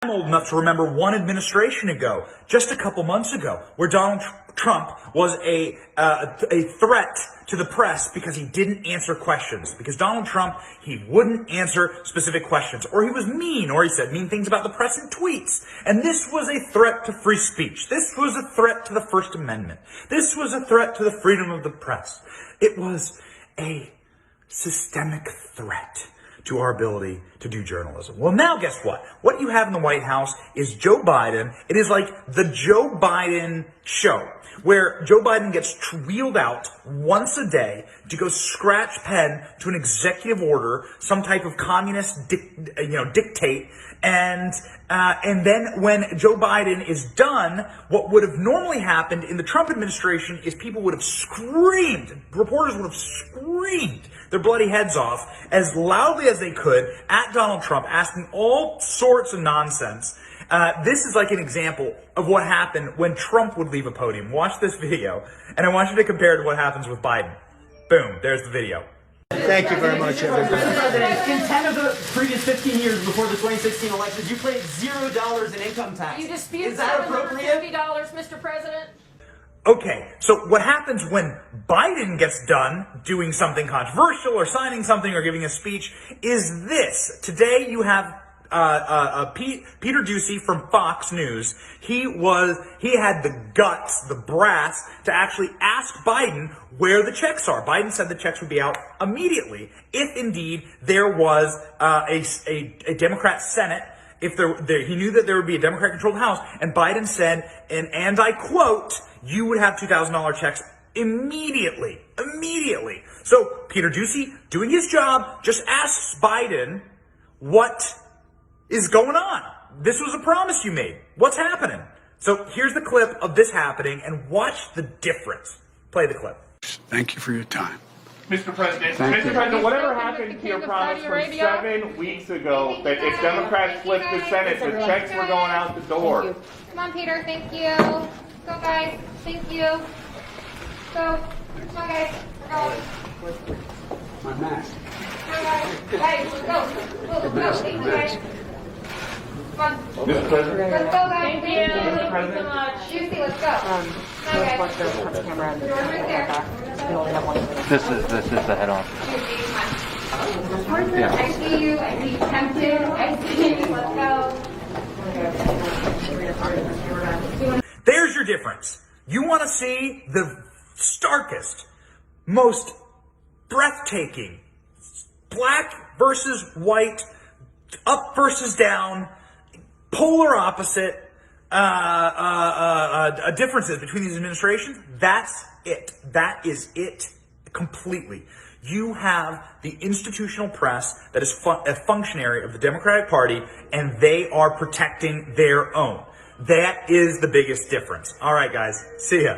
I'm old enough to remember one administration ago, just a couple months ago, where Donald Trump was a threat to the press because he didn't answer questions. Because Donald Trump, he wouldn't answer specific questions, or he was mean, or he said mean things about the press in tweets. And this was a threat to free speech. This was a threat to the First Amendment. This was a threat to the freedom of the press. It was a systemic threat to our ability to do journalism. Well, now guess what? What you have in the White House is Joe Biden. It is like the Joe Biden show, where Joe Biden gets wheeled out once a day to go scratch pen to an executive order, some type of communist dictate. And then when Joe Biden is done, what would have normally happened in the Trump administration is people would have screamed, reporters would have screamed their bloody heads off as loudly as they could at Donald Trump, asking all sorts of nonsense. This is like an example of what happened when Trump would leave a podium. Watch this video, and I want you to compare it to what happens with Biden. Boom, there's the video. Thank you very much, everybody. Mr. President, in 10 of the previous 15 years before the 2016 elections, you paid $0 in income tax. You dispute Is that appropriate? $750, Mr. President? Okay, so what happens when Biden gets done doing something controversial or signing something or giving a speech is this. Today you have Peter Doocy from Fox News. He had the guts, the brass, to actually ask Biden where the checks are. Biden said the checks would be out immediately if indeed there was a Democrat Senate. If he knew that there would be a Democrat-controlled House, and Biden said, and I quote, you would have $2,000 checks immediately. Immediately. So Peter Doocy, doing his job, just asks Biden, what is going on? This was a promise you made. What's happening? So here's the clip of this happening, and watch the difference. Play the clip. Thank you for your time. Mr. President, whatever happened to your promise from 7 weeks ago that if Democrats flipped the Senate, the checks were going out the door? Come on, Peter. Thank you. Go, guys. Thank you. Go. Come on, guys. We're going. My mask. Come on, guys. Guys, go. Go. Thank you, guys. Come on. Mr. President? Let's go, guys. Thank you. Thank you so much. Juicy, let's go. Come on, guys. Watch the camera and the Door's right there. we only have one. This is the head on. Yeah. I see you. I see you tempted. I see you. Let's go. There's your difference. You want to see the starkest, most breathtaking, black versus white, up versus down, polar opposite differences between these administrations. That's it. That is it completely. You have the institutional press that is a functionary of the Democratic Party, and they are protecting their own. That is the biggest difference. All right, guys. See ya.